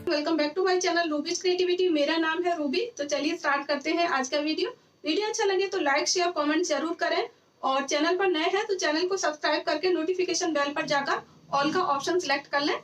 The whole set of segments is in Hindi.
Welcome back to my channel Ruby's creativity. मेरा नाम है रूबी। तो चलिए स्टार्ट करते हैं आज का वीडियो अच्छा लगे तो लाइक शेयर कमेंट जरूर करें और चैनल पर नए हैं तो चैनल को सब्सक्राइब करके नोटिफिकेशन बेल पर जाकर ऑल का ऑप्शन सिलेक्ट कर लें।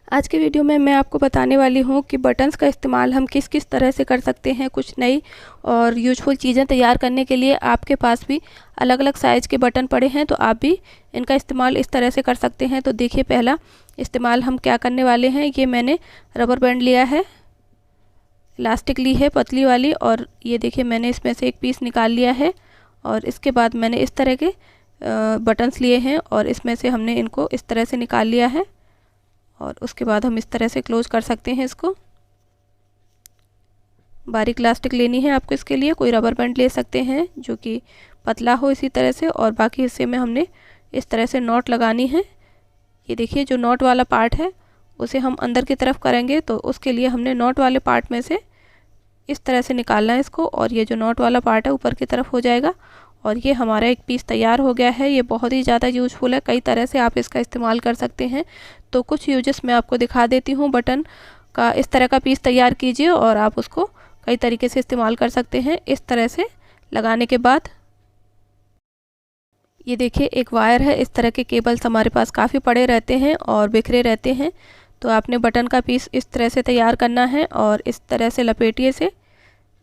आज के वीडियो में मैं आपको बताने वाली हूँ कि बटन्स का इस्तेमाल हम किस किस तरह से कर सकते हैं। कुछ नई और यूजफुल चीज़ें तैयार करने के लिए आपके पास भी अलग अलग साइज़ के बटन पड़े हैं तो आप भी इनका इस्तेमाल इस तरह से कर सकते हैं। तो देखिए, पहला इस्तेमाल हम क्या करने वाले हैं। ये मैंने रबर बैंड लिया है, इलास्टिक ली है पतली वाली, और ये देखिए मैंने इसमें से एक पीस निकाल लिया है। और इसके बाद मैंने इस तरह के बटन्स लिए हैं और इसमें से हमने इनको इस तरह से निकाल लिया है। और उसके बाद हम इस तरह से क्लोज कर सकते हैं इसको। बारीक इलास्टिक लेनी है आपको। इसके लिए कोई रबर बैंड ले सकते हैं जो कि पतला हो इसी तरह से, और बाकी हिस्से में हमने इस तरह से नॉट लगानी है। ये देखिए, जो नॉट वाला पार्ट है उसे हम अंदर की तरफ करेंगे तो उसके लिए हमने नॉट वाले पार्ट में से इस तरह से निकालना है इसको, और ये जो नॉट वाला पार्ट है ऊपर की तरफ हो जाएगा। और ये हमारा एक पीस तैयार हो गया है। ये बहुत ही ज़्यादा यूजफुल है, कई तरह से आप इसका इस्तेमाल कर सकते हैं। तो कुछ यूजेस मैं आपको दिखा देती हूँ। बटन का इस तरह का पीस तैयार कीजिए और आप उसको कई तरीके से इस्तेमाल कर सकते हैं। इस तरह से लगाने के बाद ये देखिए एक वायर है। इस तरह के केबल्स हमारे पास काफ़ी पड़े रहते हैं और बिखरे रहते हैं। तो आपने बटन का पीस इस तरह से तैयार करना है और इस तरह से लपेटिए से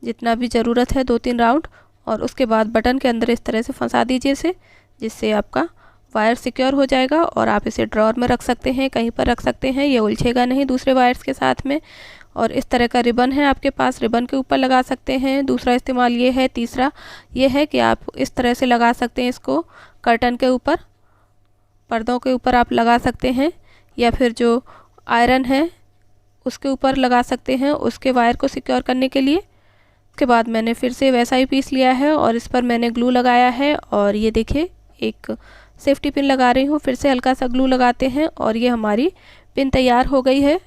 जितना भी ज़रूरत है 2-3 राउंड, और उसके बाद बटन के अंदर इस तरह से फंसा दीजिए इसे, जिससे आपका वायर सिक्योर हो जाएगा और आप इसे ड्रॉअर में रख सकते हैं, कहीं पर रख सकते हैं। ये उलझेगा नहीं दूसरे वायर्स के साथ में। और इस तरह का रिबन है आपके पास, रिबन के ऊपर लगा सकते हैं। दूसरा इस्तेमाल ये है। तीसरा ये है कि आप इस तरह से लगा सकते हैं इसको कर्टन के ऊपर, पर्दों के ऊपर आप लगा सकते हैं, या फिर जो आयरन है उसके ऊपर लगा सकते हैं उसके वायर को सिक्योर करने के लिए। उसके बाद मैंने फिर से वैसा ही पीस लिया है और इस पर मैंने ग्लू लगाया है। और ये देखिए एक सेफ्टी पिन लगा रही हूँ। फिर से हल्का सा ग्लू लगाते हैं और ये हमारी पिन तैयार हो गई है।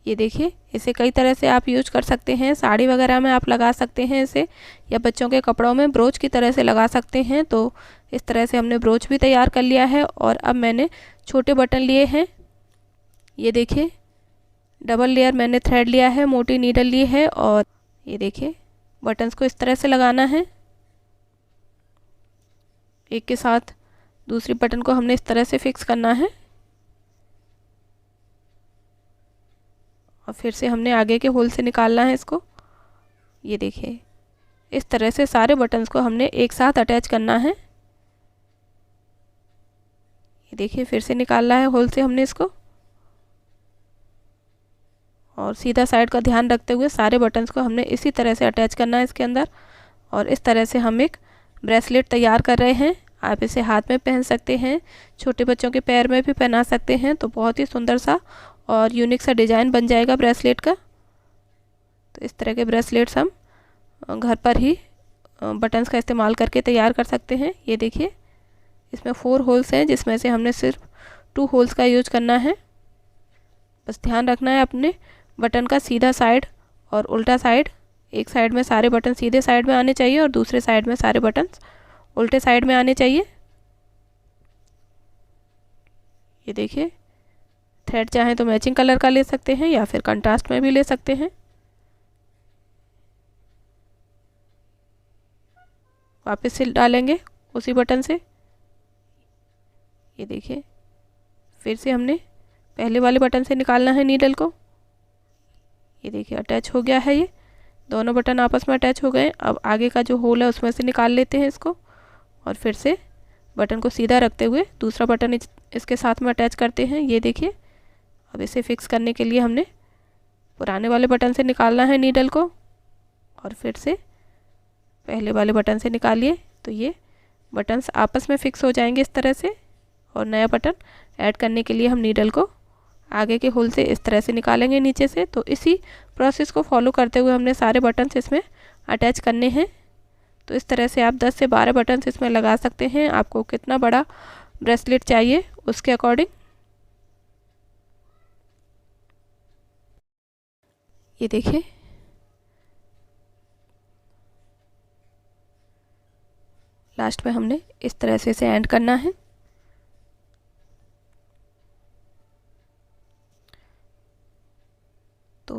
ये देखिए, इसे कई तरह से आप यूज कर सकते हैं। साड़ी वगैरह में आप लगा सकते हैं इसे, या बच्चों के कपड़ों में ब्रोच की तरह से लगा सकते हैं। तो इस तरह से हमने ब्रोच भी तैयार कर लिया है। और अब मैंने छोटे बटन लिए हैं। ये देखिए डबल लेयर मैंने थ्रेड लिया है, मोटी नीडल ली है, और ये देखिए बटन्स को इस तरह से लगाना है। एक के साथ दूसरी बटन को हमने इस तरह से फिक्स करना है और फिर से हमने आगे के होल से निकालना है इसको। ये देखिए इस तरह से सारे बटन्स को हमने एक साथ अटैच करना है। ये देखिए फिर से निकालना है होल से हमने इसको, और सीधा साइड का ध्यान रखते हुए सारे बटन्स को हमने इसी तरह से अटैच करना है इसके अंदर। और इस तरह से हम एक ब्रेसलेट तैयार कर रहे हैं। आप इसे हाथ में पहन सकते हैं, छोटे बच्चों के पैर में भी पहना सकते हैं। तो बहुत ही सुंदर सा और यूनिक सा डिज़ाइन बन जाएगा ब्रेसलेट का। तो इस तरह के ब्रेसलेट्स हम घर पर ही बटन्स का इस्तेमाल करके तैयार कर सकते हैं। ये देखिए इसमें 4 होल्स हैं जिसमें से हमने सिर्फ 2 होल्स का यूज करना है। बस ध्यान रखना है अपने बटन का सीधा साइड और उल्टा साइड। एक साइड में सारे बटन सीधे साइड में आने चाहिए और दूसरे साइड में सारे बटन उल्टे साइड में आने चाहिए। ये देखिए थ्रेड चाहें तो मैचिंग कलर का ले सकते हैं या फिर कंट्रास्ट में भी ले सकते हैं। वापस से डालेंगे उसी बटन से। ये देखिए फिर से हमने पहले वाले बटन से निकालना है नीडल को। ये देखिए अटैच हो गया है, ये दोनों बटन आपस में अटैच हो गए। अब आगे का जो होल है उसमें से निकाल लेते हैं इसको, और फिर से बटन को सीधा रखते हुए दूसरा बटन इसके साथ में अटैच करते हैं। ये देखिए अब इसे फिक्स करने के लिए हमने पुराने वाले बटन से निकालना है नीडल को, और फिर से पहले वाले बटन से निकालिए। तो ये बटन्स आपस में फिक्स हो जाएंगे इस तरह से। और नया बटन ऐड करने के लिए हम नीडल को आगे के होल से इस तरह से निकालेंगे नीचे से। तो इसी प्रोसेस को फॉलो करते हुए हमने सारे बटन्स इसमें अटैच करने हैं। तो इस तरह से आप 10 से 12 बटन्स इसमें लगा सकते हैं, आपको कितना बड़ा ब्रेसलेट चाहिए उसके अकॉर्डिंग। ये देखिए लास्ट में हमने इस तरह से इसे एंड करना है।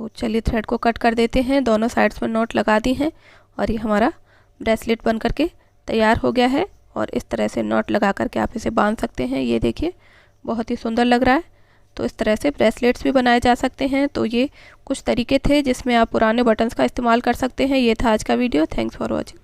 तो चलिए थ्रेड को कट कर देते हैं। दोनों साइड्स में नॉट लगा दी हैं और ये हमारा ब्रेसलेट बन करके तैयार हो गया है। और इस तरह से नॉट लगा करके आप इसे बांध सकते हैं। ये देखिए बहुत ही सुंदर लग रहा है। तो इस तरह से ब्रेसलेट्स भी बनाए जा सकते हैं। तो ये कुछ तरीके थे जिसमें आप पुराने बटन्स का इस्तेमाल कर सकते हैं। ये था आज का वीडियो। Thanks for watching.